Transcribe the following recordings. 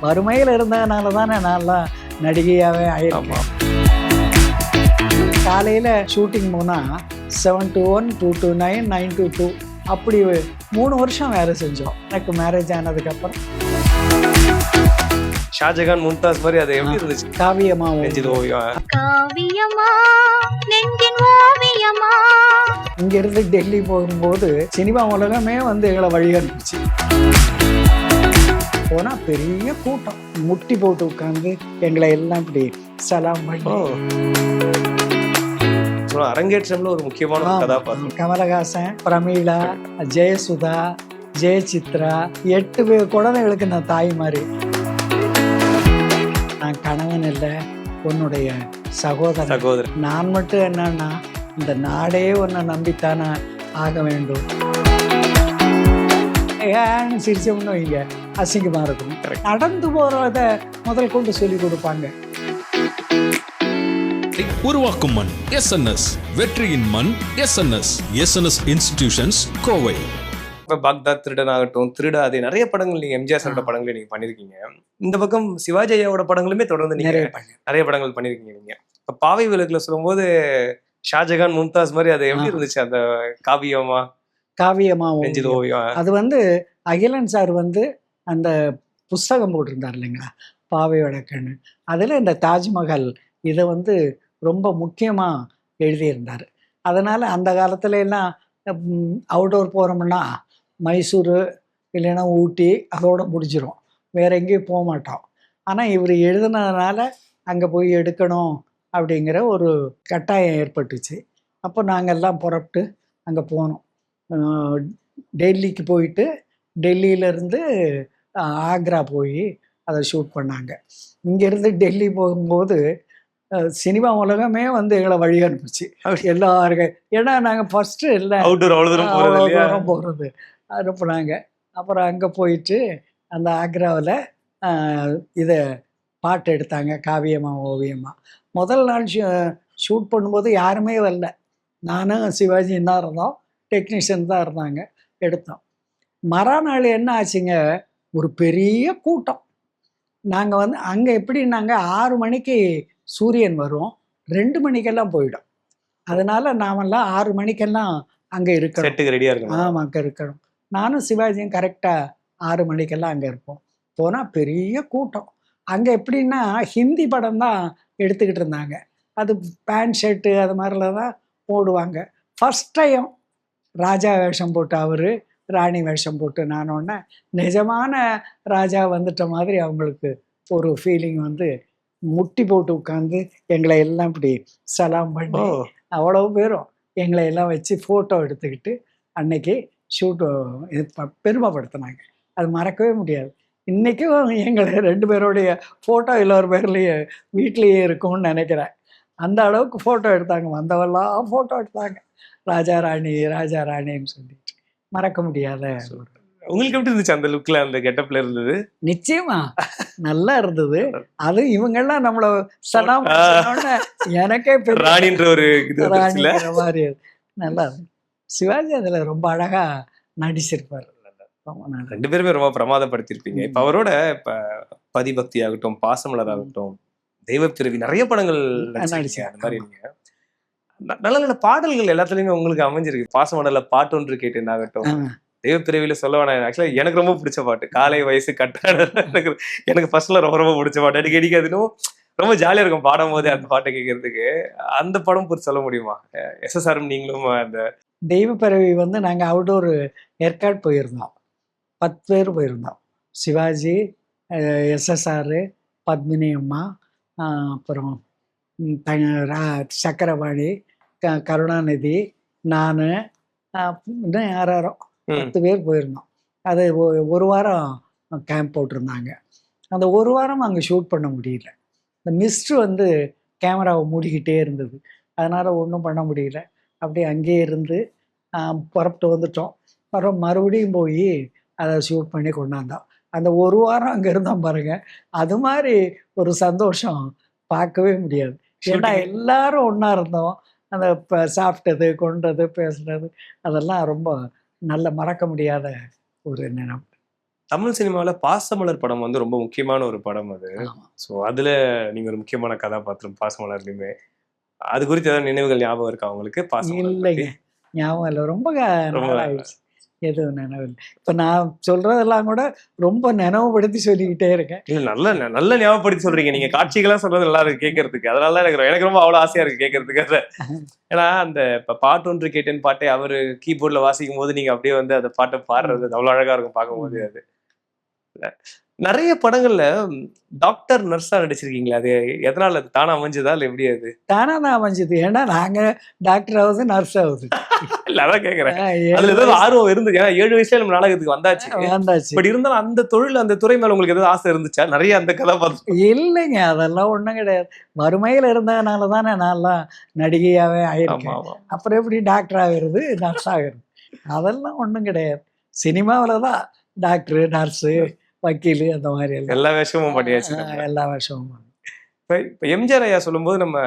வறுமையில் இருந்ததுனால தானே நான்லாம் நடிகையாகவே ஆயிருக்கேன். காலையில் ஷூட்டிங் போனால் 7 to 1, 2 to 9, 9 to 2 அப்படி 3 வருஷம் வேலை செஞ்சோம். எனக்கு மேரேஜ் ஆனதுக்கப்புறம் ஷாஜகான் மும்தாஸ் மாதிரி அது எப்படி இருந்துச்சு? காவியமா நெஞ்சில் ஓவியம். காவியமா நெஞ்சின் ஓவியமா. இங்கிருந்து டெல்லி போகும்போது சினிமா உலகமே வந்து எங்களை வழி அனுப்பிச்சு. போனால் பெரிய கூட்டம் முட்டி போட்டு உட்காந்து எங்களை எல்லாம் இப்படி சலாம் பண்ணி. அரங்கேற்றம்ல ஒரு முக்கியமான கதாபாத்திரம் கமலஹாசன், பிரமீளா, ஜெயசுதா, ஜெயசித்ரா 8 குழந்தைகளுக்கு நான் தாய் மாதிரி. நான் கணவன் இல்லை, உன்னுடைய சகோதரன். நான் மட்டும் என்னன்னா இந்த நாடே உன்னை நம்பித்தானே ஆக வேண்டும். ஏன்னு சிரிச்சோம்னு வைங்க அசிங்கமா இருக்கும். நடந்து போறத முதல் கொண்டு சொல்லி கொடுப்பாங்க. உருவாக்கும் மண் எஸ்என்எஸ், வெற்றியின் மண் எஸ்என்எஸ். SNS institutions, Kovai. இப்ப பாக்தாத் திருடன் ஆகட்டும், திருடாதே, நிறைய படங்கள் நீங்க எம்ஜிஆர் சாரோட படங்களை நீங்க பண்ணிருக்கீங்க. இந்த பக்கம் சிவாஜி ஐயாவோட படங்களுமே தொடர்ந்து நீங்க நிறைய படங்கள் பண்ணிருக்கீங்க. நீங்க இப்ப பாவை விளக்குல சொல்லும்போது ஷாஜகான் மும்தாஸ் மாதிரி அது எப்படி இருந்துச்சு? அந்த காவியமா நெஞ்சில் ஓவியம். அது வந்து அகிலன் சார் வந்து அந்த புஸ்தகம் போட்டிருந்தார் இல்லைங்களா, பாவை வடக்கன்னு. அதில் இந்த தாஜ்மஹால் இதை வந்து ரொம்ப முக்கியமாக எழுதியிருந்தார். அதனால் அந்த காலத்துல எல்லாம் அவுட்டோர் போகிறோம்னா மைசூரு இல்லைன்னா ஊட்டி அதோட முடிஞ்சிடும், வேற எங்கேயும் போக மாட்டோம். ஆனால் இவர் எழுதுனதுனால அங்கே போய் எடுக்கணும் அப்படிங்கிற ஒரு கட்டாயம் ஏற்பட்டுச்சு. அப்போ நாங்கள் எல்லாம் புறப்பட்டு அங்கே போனோம். டெல்லிக்கு போயிட்டு டெல்லியிலேருந்து ஆக்ரா போய் அதை ஷூட் பண்ணாங்க. இங்கேருந்து டெல்லி போகும்போது சினிமா உலகமே வந்து எங்களை வழி அனுப்பிச்சு எல்லாருக்கும். ஏன்னா நாங்கள் ஃபஸ்ட்டு இல்லை தூரம் போகிறது அனுப்புனாங்க. அப்புறம் அங்கே போயிட்டு அந்த ஆக்ராவில் இதை பாட்டு எடுத்தாங்க, காவியமா ஓவியமா. முதல் நாள் ஷூட் பண்ணும்போது யாருமே வரல, நானும் சிவாஜியும் தான் இருந்தோம், டெக்னீஷியன் தான் இருந்தாங்க, எடுத்தோம். மறுநாள் என்ன ஆச்சுங்க, ஒரு பெரிய கூட்டம். நாங்கள் வந்து அங்கே எப்படின்னாங்க 6 மணிக்கு சூரியன் வரும், 2 மணிக்கெல்லாம் போயிடும். அதனால நாமெல்லாம் 6 மணிக்கெல்லாம் அங்கே இருக்கணும், ரெடியாக இருக்கணும். ஆமாம், அங்கே இருக்கணும். நானும் சிவாஜியும் கரெக்டாக 6 மணிக்கெல்லாம் அங்கே இருப்போம். போனால் பெரிய கூட்டம். அங்கே எப்படின்னா ஹிந்தி படம் தான் எடுத்துக்கிட்டு இருந்தாங்க. அது பேண்ட் ஷர்ட்டு அது மாதிரிலாம் தான் போடுவாங்க. ஃபஸ்ட் டைம் ராஜா வேஷம் போட்டு அவர், ராணி வேஷம் போட்டு நானோடனே நிஜமான ராஜா வந்துட்ட மாதிரி அவங்களுக்கு ஒரு ஃபீலிங் வந்து முட்டி போட்டு உட்காந்து எங்களை எல்லாம் இப்படி சலாம் பண்ணி அவ்வளோ பேரும் எங்களை எல்லாம் வச்சு ஃபோட்டோ எடுத்துக்கிட்டு அன்னைக்கு ஷூட்டு இது பெருமைப்படுத்தினாங்க. அது மறக்கவே முடியாது. இன்றைக்கும் எங்களை 2 பேருடைய ஃபோட்டோ எல்லோரு பேர்லேயே வீட்லேயே இருக்கும்னு நினைக்கிறேன். அந்த அளவுக்கு ஃபோட்டோ எடுத்தாங்க, வந்தவெல்லாம் ஃபோட்டோ எடுத்தாங்க, ராஜா ராணின்னு சொல்லிட்டு. மறக்க முடியாத. உங்களுக்கு எப்படி இருந்துச்சு அந்த லுக்ல, அந்த கெட்டப்ல இருந்தது? நிச்சயமா நல்லா இருந்தது. அது இவங்கெல்லாம் நம்மள சலாம் எனக்கே ராணின்ற ஒரு மாதிரி நல்லா இருந்தது. சிவாஜி அதுல ரொம்ப அழகா நடிச்சிருப்பாரு. 2 பேருமே ரொம்ப பிரமாதப்படுத்திருப்பீங்க. இப்ப அவரோட இப்ப பதிபக்தி ஆகட்டும், பாசமலர் ஆகட்டும், தெய்வப்பிறவி, நிறைய படங்கள் நடிச்சீங்க. அந்த மாதிரி நீங்க நல்ல நல்ல பாடல்கள் எல்லாத்துலயுமே உங்களுக்கு அமைஞ்சிருக்கு. பாசமலர்ல பாட்டு ஒன்று கேட்டேன் ஆகட்டும், தெய்வப்பிறவியில சொல்ல வேணாம், ஆக்சுவலா எனக்கு ரொம்ப பிடிச்ச பாட்டு காலை வயசு கட்டான. எனக்கு ஃபர்ஸ்ட்ல ரொம்ப ரொம்ப பிடிச்ச பாட்டு. அடிக்கடிக்கு அதுவும் ரொம்ப ஜாலியா இருக்கும் பாடும் போது அந்த பாட்டை கேட்கறதுக்கு. அந்த படம் குறித்து சொல்ல முடியுமா? எஸ்எஸ்ஆரும் நீங்களும் அந்த தெய்வப்பிறவி வந்து நாங்கள் அவுட்டோர் ஏற்காடு போயிருந்தோம், 10 பேர் போயிருந்தோம். சிவாஜி, எஸ்எஸ்ஆர், பத்மினி அம்மா, அப்புறம் சக்கரபாணி, கருணாநிதி, நான், இன்னும் யாரோ 10 பேர் போயிருந்தோம். அது 1 வாரம் கேம்ப் போட்டிருந்தாங்க. அந்த 1 வாரம் அங்கே ஷூட் பண்ண முடியல. இந்த மிஸ்ட்ரு வந்து கேமராவை மூடிக்கிட்டே இருந்தது, அதனால் ஒன்றும் பண்ண முடியல. அப்படியே அங்கேயே இருந்து புறப்பட்டு வந்துட்டோம். அப்புறம் மறுபடியும் போய் அதை ஷூட் பண்ணி கொண்டாந்தோம். அந்த 1 வாரம் அங்கே இருந்தோம் பாருங்கள், அது மாதிரி ஒரு சந்தோஷம் பார்க்கவே முடியாது. ஏன்னா எல்லாரும் ஒன்றா இருந்தோம். அந்த சாப்பிட்டது, கொண்டது, பேசுனது, அதெல்லாம் ரொம்ப நல்ல மறக்க முடியாத ஒரு நினைவு. தமிழ் சினிமால பாசமலர் படம் வந்து ரொம்ப முக்கியமான ஒரு படம் அது. ஆமா. ஸோ அதுல நீங்க ஒரு முக்கியமான கதாபாத்திரம் பாசமலர்லயுமே. அது குறித்து ஏதாவது நினைவுகள் ஞாபகம் இருக்கா உங்களுக்கு பாசமலர் பத்தி? இல்லைங்க. ஞாபகம் இல்ல. ரொம்ப ரொம்ப நாளாயிடுச்சு. எதுவும் நினைவில்ல. இப்ப நான் சொல்றதெல்லாம் கூட ரொம்ப நினைவுபடுத்தி சொல்லிக்கிட்டே இருக்கேன். இல்ல நல்ல ஞாபகப்படுத்தி சொல்றீங்க. நீங்க காட்சிகளா சொல்றது நல்லா இருக்கு கேட்கறதுக்கு. அதனால தான் எனக்கு ரொம்ப அவ்வளவு ஆசையா இருக்கு கேட்கறதுக்கு அத. ஏன்னா அந்த இப்ப பாட்டு ஒன்று கேட்டேன் பாட்டை அவரு கீபோர்ட்ல வாசிக்கும் போது நீங்க அப்படியே வந்து அந்த பாட்டை பாடுறது அவ்வளவு அழகா இருக்கும் பார்க்கும்போது அது. நிறைய படங்கள்ல டாக்டர் நர்ஸா நடிச்சிருக்கீங்களா? அது எதனால அது தானா அமைஞ்சதா இல்ல எப்படி அது? தானா தான் அமைஞ்சது. ஏன்னா நாங்க டாக்டர் ஆகுது, நர்ஸ் ஆகுது. இல்ல அதான் கேக்குறேன். 7 அதுல ஏதாவது வயசு ஆர்வம் இருந்துச்சு. ஏன்னா 7 வயசுல நம்ம நாடகத்துக்கு வந்தாச்சு. வந்தாச்சு. பட் இருந்தாலும் அந்த தொழில் அந்த துறை மேல உங்களுக்கு ஏதாவது ஆசை இருந்துச்சா? நிறைய அந்த கதாபாத்திரம். இல்லைங்க. அதெல்லாம் ஒண்ணும் கிடையாது. வறுமையில இருந்ததுனால தானே நான்லாம் நடிகையாவே ஆமா ஆயிருக்கேன். ஆமா. அப்புறம் எப்படி டாக்டர் ஆகுறது, நர்ஸ் ஆகுறது? அதெல்லாம் ஒண்ணும் கிடையாது. சினிமாவுல தான் டாக்டரு, நர்ஸு, வக்கீலு அந்த மாரி எல்லாம். எல்லா வேஷமும் பண்ணியாச்சு நம்ம. எல்லா வருஷமும். இப்ப எம்ஜிஆர் ஐயா சொல்லும்போது நம்ம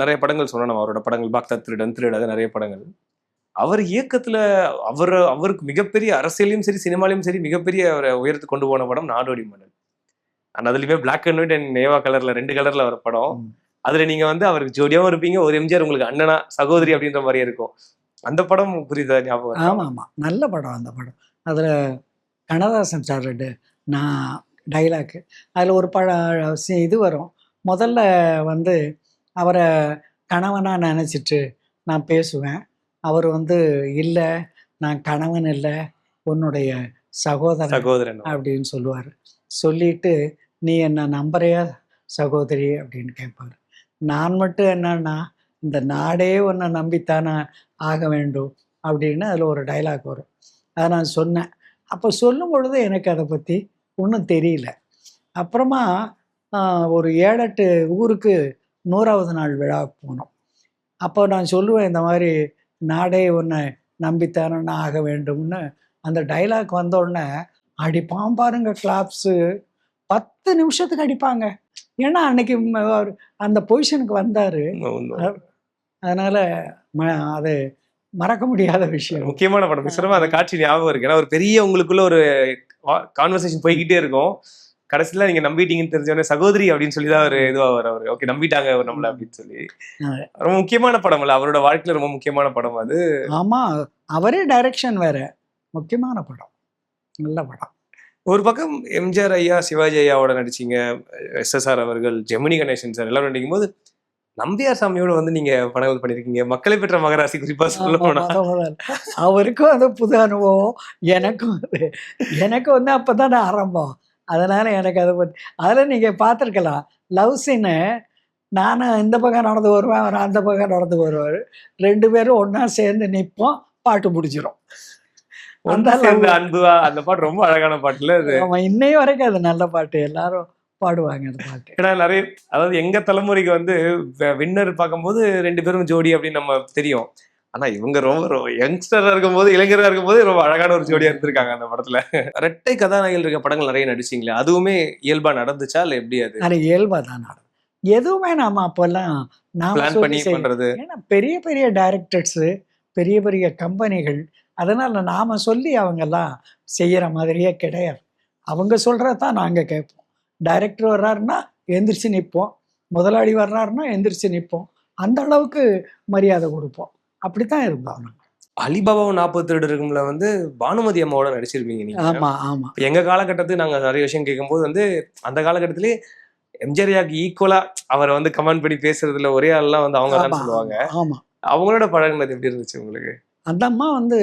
நிறைய படங்கள் சொன்னோம். நம்ம அவரோட படங்கள் பாக்தா திருடன், திருடாத நிறைய படங்கள். அவர் இயக்கத்துல அவருக்கு மிகப்பெரிய அரசியலையும் சரி, சினிமாலையும் சரி மிகப்பெரிய அவரை உயர்த்து கொண்டு போன படம் நாடோடி மன்னன். அதுலயுமே பிளாக் அண்ட் ஒயிட் அண்ட் நேவா கலர்ல 2 கலர்ல வர படம். ம். அதுல நீங்க வந்து அவருக்கு ஜோடியாவும் இருப்பீங்க. ஒரு எம்ஜிஆர் உங்களுக்கு அண்ணனா, சகோதரி அப்படின்ற மாதிரி இருக்கும். அந்த படம் குறித்த ஞாபகம் இருக்கா? ஆமாமா. நல்ல படம் அந்த படம். அதுல கண்ணதாசன் சார் நான் டைலாக்கு. அதில் ஒரு இது வரும். முதல்ல வந்து அவரை கணவனா நினச்சிட்டு நான் பேசுவேன். அவர் வந்து இல்லை, நான் கணவன் இல்லை, உன்னுடைய சகோதரன் சகோதரன். அப்படின்னு சொல்லுவார். சொல்லிட்டு நீ என்ன நம்புறியா சகோதரி அப்படின்னு கேட்பார். நான் மட்டும் என்னன்னா இந்த நாடே உன்னை நம்பித்தானே ஆக வேண்டும் அப்படின்னு அதில் ஒரு டைலாக் வரும். அதை நான் சொன்னேன். அப்போ சொல்லும் பொழுது எனக்கு அதை பற்றி ஒன்றும் தெரியல. அப்புறமா ஒரு 7-8 ஊருக்கு 100வது நாள் விழாவுக்கு போனோம். அப்போ நான் சொல்லுவேன், இந்த மாதிரி நாடே உன்னை நம்பித்தானே ஆக வேண்டும்னு. அந்த டைலாக் வந்தோடனே அடிப்பான் பாருங்க கிளாப்ஸு. 10 நிமிஷத்துக்கு அடிப்பாங்க. ஏன்னா அன்னைக்கு அந்த பொசிஷனுக்கு வந்தார். அதனால அது மறக்க முடியாத விஷயம். முக்கியமான படம். நிச்சயமா அந்த காட்சி ஞாபகம் இருக்கு. ஏன்னா ஒரு பெரிய உங்களுக்குள்ள ஒரு கான்வர்சேஷன் போய்கிட்டே இருக்கும். கடைசியில நீங்க நம்பிட்டீங்கன்னு தெரிஞ்சவொடனே சகோதரி அப்படின்னு சொல்லி தான் ஒரு இதுவாக அவர் ஓகே நம்பிட்டாங்க நம்மள அப்படின்னு சொல்லி. ரொம்ப முக்கியமான படம் இல்ல, அவரோட வாழ்க்கையில ரொம்ப முக்கியமான படம் அது. ஆமா, அவரே டைரக்ஷன் வேற. முக்கியமான படம், நல்ல படம். ஒரு பக்கம் எம்ஜிஆர் ஐயா, சிவாஜி ஐயாவோட நடிச்சீங்க, SSR அவர்கள், ஜெமினி கணேசன் சார் எல்லாரும் நடிக்கும் போது நம்பியார் சாமியோட வந்து நீங்க படங்கள் பண்ணிருக்கீங்க. மக்களை பெற்ற மகராசி குறிப்பா சொல்ல போனா அவருக்கும் அது புது அனுபவம், எனக்கும் எனக்கு வந்து அப்பதான் ஆரம்பம். அதனால எனக்கு அதை பற்றி அதில் நீங்கள் பார்த்துருக்கலாம். லவ் சீனு நானும் இந்த பக்கம் நடந்து வருவேன், அவர் அந்த பக்கம் நடந்து வருவார். 2 பேரும் ஒன்றா சேர்ந்து நிற்போம், பாட்டு முடிச்சிடும். அன்பு அந்த பாட்டு ரொம்ப அழகான பாட்டுல அது. ஆமாம், இன்னைய வரைக்கும் அது நல்ல பாட்டு, எல்லாரும் பாடுவாங்க அந்த பாட்டு. ஏன்னா நிறைய அதாவது எங்க தலைமுறைக்கு வந்து வின்னர் பார்க்கும்போது 2 பேரும் ஜோடி அப்படின்னு நம்ம தெரியும். ஆனா இவங்க ரொம்ப யங்ஸ்டரா இருக்கும்போது, இளைஞரா இருக்கும்போது ரொம்ப அழகான ஒரு ஜோடியா இருந்திருக்காங்க அந்த படத்துல. இரட்டை கதாநாயகிகள் இருக்க படங்கள் நிறைய நடிச்சிங்களே, அதுவுமே இயல்பா நடந்துச்சா இல்ல எப்படி? அது இயல்பா தான் நடக்கும். எதுவுமே நாம அப்பெல்லாம் பிளான் பண்ணி பண்றது. ஏன்னா பெரிய பெரிய டைரக்டர்ஸு, பெரிய பெரிய கம்பெனிகள், அதனால நாம சொல்லி அவங்கெல்லாம் செய்யற மாதிரியே கிடையாது. அவங்க சொல்றதான் நாங்க கேட்போம். டைரக்டர் வர்றாருன்னா எந்திரிச்சு நிற்போம், முதலாளி வர்றாருன்னா எந்திரிச்சு நிற்போம். அந்த அளவுக்கு மரியாதை கொடுப்போம். அப்படித்தான் இருந்தோம். அலிபாபாவும் 40 திருடருக்கும்ல வந்து பானுமதி அம்மாவோட நடிச்சிருப்பீங்க நீங்க. ஆமா ஆமா. எங்க காலகட்டத்துக்கு நாங்க நிறைய விஷயம் கேட்கும்போது வந்து அந்த காலகட்டத்திலேயே எம்ஜிஆர் ஈக்குவலா அவரை வந்து கமெண்ட் பண்ணி பேசுறதுல ஒரே ஆள்லாம் வந்து அவங்க தான் சொல்லுவாங்க. ஆமா, அவங்களோட பழகினது எப்படி இருந்துச்சு உங்களுக்கு? அந்த அம்மா வந்து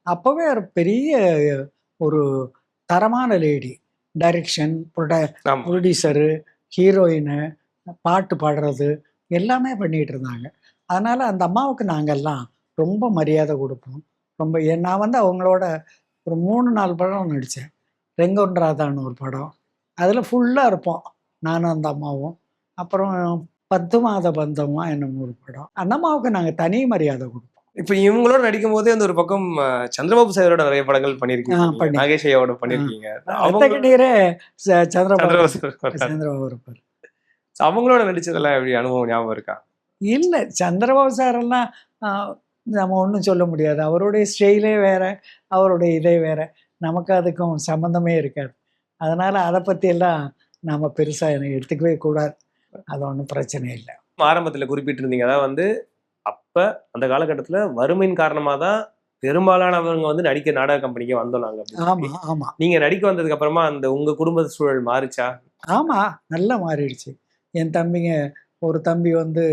அப்பவே ஒரு பெரிய ஒரு தரமான லேடி. டைரக்ஷன், ப்ரொடியூசரு, ஹீரோயினு, பாட்டு பாடுறது எல்லாமே பண்ணிட்டு இருந்தாங்க. அதனால அந்த அம்மாவுக்கு நாங்கெல்லாம் ரொம்ப மரியாதை கொடுப்போம். ரொம்ப நான் வந்து அவங்களோட ஒரு 3-4 படம் நடித்தேன். ரெங்கொன் ராதான்னு ஒரு படம், அதில் ஃபுல்லாக இருப்போம் நானும் அந்த அம்மாவும். அப்புறம் 10 மாத பந்தமா என்னும் ஒரு படம். அந்த அம்மாவுக்கு நாங்கள் தனி மரியாதை கொடுப்போம். இப்ப இவங்களோட நடிக்கும் போதே அந்த ஒரு பக்கம் சந்திரபாபு சாரோட நிறைய படங்கள் பண்ணிருக்கீங்க, நாகேஷ் ஐயாவோட பண்ணிருக்கீங்க. சந்திரபாபு இருப்பார். அவங்களோட நடிச்சதெல்லாம் எப்படி அனுபவம் ஞாபகம் இருக்கா? இல்லை, சந்திரபாபு சாரெல்லாம் நம்ம ஒன்றும் சொல்ல முடியாது. அவருடைய ஸ்டைலே வேற, அவருடைய இதே வேற. நமக்கு அதுக்கும் சம்மந்தமே இருக்காது. அதனால் அதை பற்றியெல்லாம் நாம் பெருசாக எனக்கு எடுத்துக்கவே கூடாது. அது ஒன்றும் பிரச்சனை இல்லை. ஆரம்பத்துல குறிப்பிட்டிருந்தீங்க, அதாவது வந்து அப்ப அந்த காலகட்டத்துல வறுமையின் காரணமா தான் பெரும்பாலானவங்க வந்து நடிக்க நாடக கம்பெனிக்கு வந்தோம் நாங்க அப்படின்னு சொல்லி. ஆமாம் ஆமாம் நீங்க நடிக்க வந்ததுக்கு அப்புறமா அந்த உங்க குடும்ப சூழல் மாறிச்சா? ஆமாம், நல்லா மாறிடுச்சு. என் தம்பிங்க, ஒரு தம்பி வந்து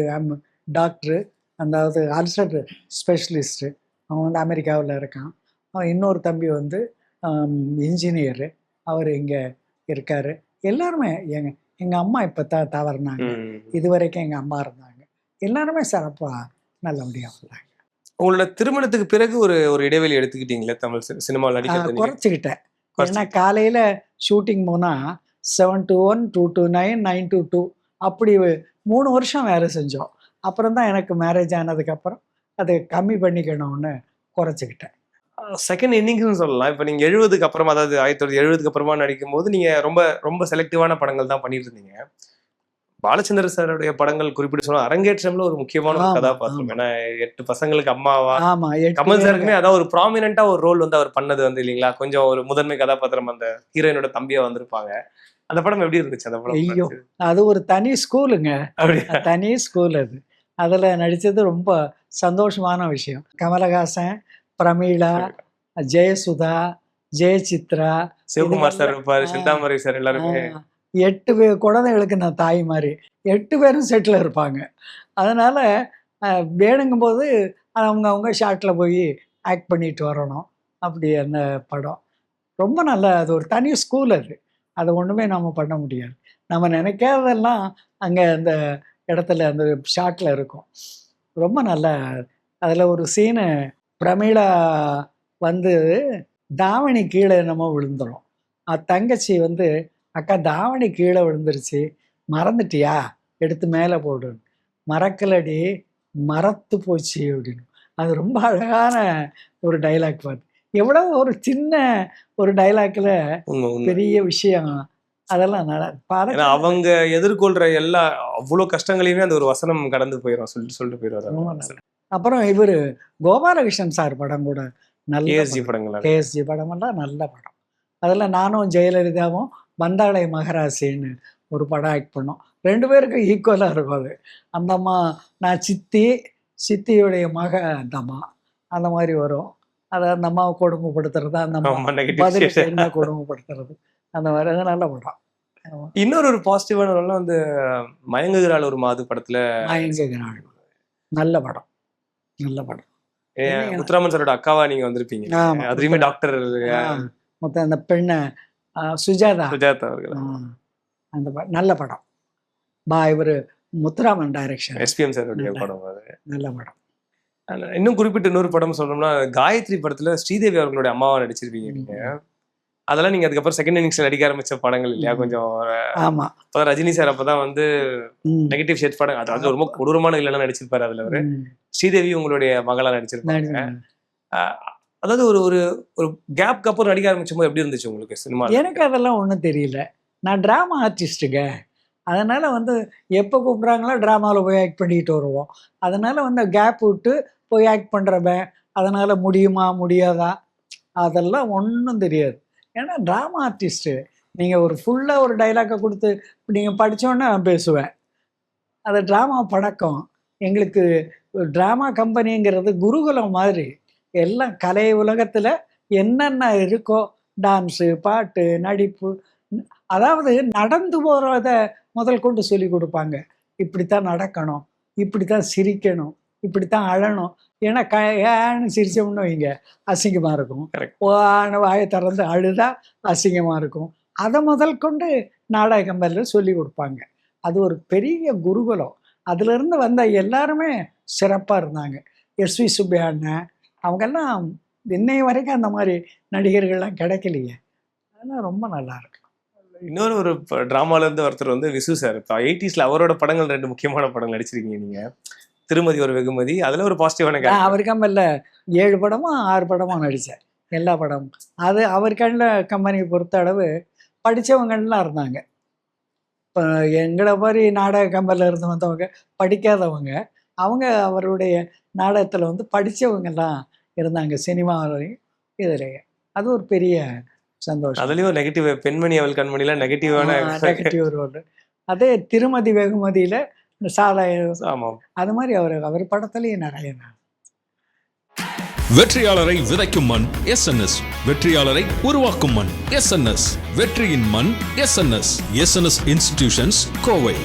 டாக்டரு, அதாவது அல்சர் ஸ்பெஷலிஸ்ட்டு, அவன் வந்து அமெரிக்காவில் இருக்கான். இன்னொரு தம்பி வந்து இன்ஜினியரு, அவர் இங்கே இருக்கார். எல்லாருமே எங்கள் அம்மா இப்போ தான் தவறினாங்க. இது வரைக்கும் எங்கள் அம்மா இருந்தாங்க. எல்லாருமே சிறப்பாக நல்லபடியாக இருந்தாங்க. உங்களோட திருமணத்துக்கு பிறகு ஒரு ஒரு இடைவெளி எடுத்துக்கிட்டீங்களே தமிழ் சினிமாவில் நடிக்கிறது? குறைச்சிக்கிட்டேன். ஏன்னா காலையில் ஷூட்டிங் போனால் 7 to 1, 2 to 9, 9 to 2 அப்படி 3 வருஷம் வேலை செஞ்சோம். அப்புறம் தான் எனக்கு மேரேஜ் ஆனதுக்கப்புறம் அதை கம்மி பண்ணிக்கணும்னு குறைச்சிக்கிட்டேன். செகண்ட் இன்னிங்ஸ்னு சொல்லலாம். இப்போ நீங்கள் 70க்கு அப்புறமா, அதாவது 1970க்கு அப்புறமா நடிக்கும் போது நீங்கள் ரொம்ப ரொம்ப செலக்டிவான படங்கள் தான் பண்ணிட்டு இருந்தீங்க. பாலச்சந்திர சாருடைய படங்கள் குறிப்பிட்டு சொன்னா அரங்கேற்றம்ல ஒரு முக்கியமான ஒரு கதாபாத்திரம். ஏன்னா 8 பசங்களுக்கு அம்மாவா. கமல் சாருக்குமே அதான் ஒரு ப்ராமினென்ட்டா ஒரு ரோல் வந்து அவர் பண்ணது வந்து இல்லைங்களா, கொஞ்சம் ஒரு முதன்மை கதாபாத்திரம், அந்த ஹீரோயினோட தம்பியா வந்திருப்பாங்க. அந்த படம் எப்படி இருந்துச்சு? அந்த படம் ஐயோ, அது ஒரு தனி ஸ்கூலுங்க. தனி ஸ்கூல் அது. அதில் நடித்தது ரொம்ப சந்தோஷமான விஷயம். கமலஹாசன், பிரமீளா, ஜெயசுதா, ஜெயசித்ரா, சிவகுமார் சார் இருப்பாரு, சிந்தாமரை சார், எல்லாருமே 8 குழந்தைகளுக்கு நான் தாய் மாதிரி. 8 பேரும் செட்டில் இருப்பாங்க. அதனால் வேணுங்கும்போது அவங்க ஷாட்டில் போய் ஆக்ட் பண்ணிட்டு வரணும். அப்படி அந்த படம் ரொம்ப நல்லா, அது ஒரு தனி ஸ்கூல் அது. அதை ஒன்றுமே நம்ம பண்ண முடியாது. நம்ம நினைக்காததெல்லாம் அங்கே அந்த இடத்துல அந்த ஷாட்டில் இருக்கும். ரொம்ப நல்லா. அதில் ஒரு சீனு, பிரமீளா வந்து தாவணி கீழே என்னமோ விழுந்துடும். தங்கச்சி வந்து, அக்கா தாவணி கீழே விழுந்துருச்சு, மறந்துட்டியா, எடுத்து மேலே போடு. மறக்கலடி, மறத்து போச்சு அப்படின்னு. அது ரொம்ப அழகான ஒரு டைலாக். பார்த்து எவ்வளோ ஒரு சின்ன ஒரு டைலாக்ல பெரிய விஷயம். அதெல்லாம் அவங்க எதிர்கொள்ற எல்லா அவ்வளோ கஷ்டங்களையுமே அந்த ஒரு வசனம் கடந்து போயிடும், சொல்லிட்டு போயிடுவாரு. அப்புறம் இவர் கோபாலகிருஷ்ணன் சார் படம் கூட நல்ல கேஎஸ்ஜி படங்கள், கேஎஸ்ஜி படமெல்லாம் நல்ல படம். அதில் நானும் ஜெயலலிதாவும் வந்தாளை மகராசின்னு ஒரு படம் ஆக்ட் பண்ணோம். 2 பேருக்கும் ஈக்குவலாக இருக்கும் அது. அந்த அம்மா, நான் சித்தியுடைய மக அந்த அம்மா, அந்த மாதிரி வரும். அதை அந்த அம்மாவை கொடுமைப்படுத்துறது, அந்த அம்மா பதிலுக்கு என்ன கொடுமைப்படுத்துறது, அந்த மாதிரி. அது நல்ல படம். இன்னொரு பாசிட்டிவான ரோல் வந்து மயங்குகிறாள் ஒரு மாது படத்துல. மயங்குகிறாள் நல்ல படம், நல்ல படம். முத்துராமன் சாரோட அக்காவா நீங்க வந்திருப்பீங்க. அதுலயுமே டாக்டர் அந்த பெண்ணை சுஜாதா அவர்கள். அந்த நல்ல படம். இவர் முத்துராமன் டைரக்ஷன், எஸ்பிஎம் சாருடைய படம். நல்ல படம். இன்னும் குறிப்பிட்ட இன்னொரு படம் சொல்லணும்னா, காயத்ரி படத்துல ஸ்ரீதேவி அவர்களுடைய அம்மாவா நடிச்சிருப்பீங்க நீங்க. அதெல்லாம் நீங்க அதுக்கப்புறம் செகண்ட் இன்னிங்ஸ்ல நடிக்க ஆரம்பிச்ச படங்கள் இல்லையா? கொஞ்சம் ஆமா. அப்பதான் ரஜினி சார் அப்பதான் வந்து நெகட்டிவ் ஷேட் படம், அது ரொம்ப கொடூரமான இல்லைன்னா நடிச்சிருப்பாரு. அதுல அவரு ஸ்ரீதேவி உங்களுடைய மகளா நடிச்சிருப்பாங்க. அதாவது ஒரு ஒரு கேப்க்கு அப்புறம் நடிக்க ஆரம்பிச்சும் போது எப்படி இருந்துச்சு உங்களுக்கு சினிமா? எனக்கு அதெல்லாம் ஒன்றும் தெரியல. நான் ட்ராமா ஆர்டிஸ்ட்டுங்க. அதனால் வந்து எப்போ கூப்பிட்றாங்களோ ட்ராமாவில் போய் ஆக்ட் பண்ணிக்கிட்டு வருவோம். அதனால் வந்து கேப் விட்டு போய் ஆக்ட் பண்ணுறவன், அதனால் முடியுமா முடியாதா அதெல்லாம் ஒன்றும் தெரியாது. ஏன்னா ட்ராமா ஆர்டிஸ்ட்டு. நீங்கள் ஒரு ஃபுல்லாக ஒரு டைலாக்கை கொடுத்து நீங்கள் படித்தோன்னே நான் பேசுவேன். அது ட்ராமா பழக்கம். எங்களுக்கு ட்ராமா கம்பெனிங்கிறது குருகுலம் மாதிரி. எல்லாம் கலை உலகத்தில் என்னென்ன இருக்கோ, டான்ஸு, பாட்டு, நடிப்பு, அதாவது நடந்து போகிறத முதல் கொண்டு சொல்லி கொடுப்பாங்க. இப்படித்தான் நடக்கணும், இப்படித்தான் சிரிக்கணும், இப்படித்தான் அழணும். ஏன்னா ஏன்னு சிரிச்சோம்னு வைங்க அசிங்கமாக இருக்கும். வாயை திறந்து அழுதா அசிங்கமாக இருக்கும். அதை முதல் கொண்டு நாடக கம்பெனியில் சொல்லி கொடுப்பாங்க. அது ஒரு பெரிய குருகுலம். அதுலேருந்து வந்த எல்லாருமே சிறப்பாக இருந்தாங்க. எஸ்வி சுப்பையா அண்ணன், அவங்கெல்லாம் இன்னைய வரைக்கும் அந்த மாதிரி நடிகர்கள்லாம் கிடைக்கலையே. அதெல்லாம் ரொம்ப நல்லா இருக்கு. இன்னொரு ஒரு டிராமால இருந்து ஒருத்தர் வந்து விசு சார். இப்போ 80ஸ்ல அவரோட படங்கள் 2 முக்கியமான படங்கள் நடிச்சிருக்கீங்க நீங்க. திருமதி ஒரு வெகுமதி, அதுல ஒரு பாசிட்டிவான அவர் கம்பெனியில் 7 படமோ 6 படமோ நடித்தேன். எல்லா படமும். அது அவர் கண்ணில் கம்பெனியை பொறுத்த அளவு படித்தவங்கலாம் இருந்தாங்க. இப்போ எங்களை மாதிரி நாடக கம்பெனியில் இருந்து வந்தவங்க படிக்காதவங்க, அவங்க அவருடைய நாடகத்தில் வந்து படித்தவங்கெல்லாம் இருந்தாங்க. சினிமாவிலையும் இதுலேயே அது ஒரு பெரிய சந்தோஷம். அதுலயும் நெகட்டிவ், பெண்மணி அவள் கண்மணிலாம் நெகட்டிவான நெகட்டிவ் ரோல். அதே திருமதி வெகுமதியில இந்த சாதா ஆமாம். அது மாதிரி அவர் படத்துலயே நிறைய வெற்றியாளரை விதைக்கும் மண் எஸ்என்எஸ், வெற்றியாளரை உருவாக்கும் மண் எஸ்என்எஸ், வெற்றியின் மண் எஸ்என்எஸ். SNS institutions, Kovai.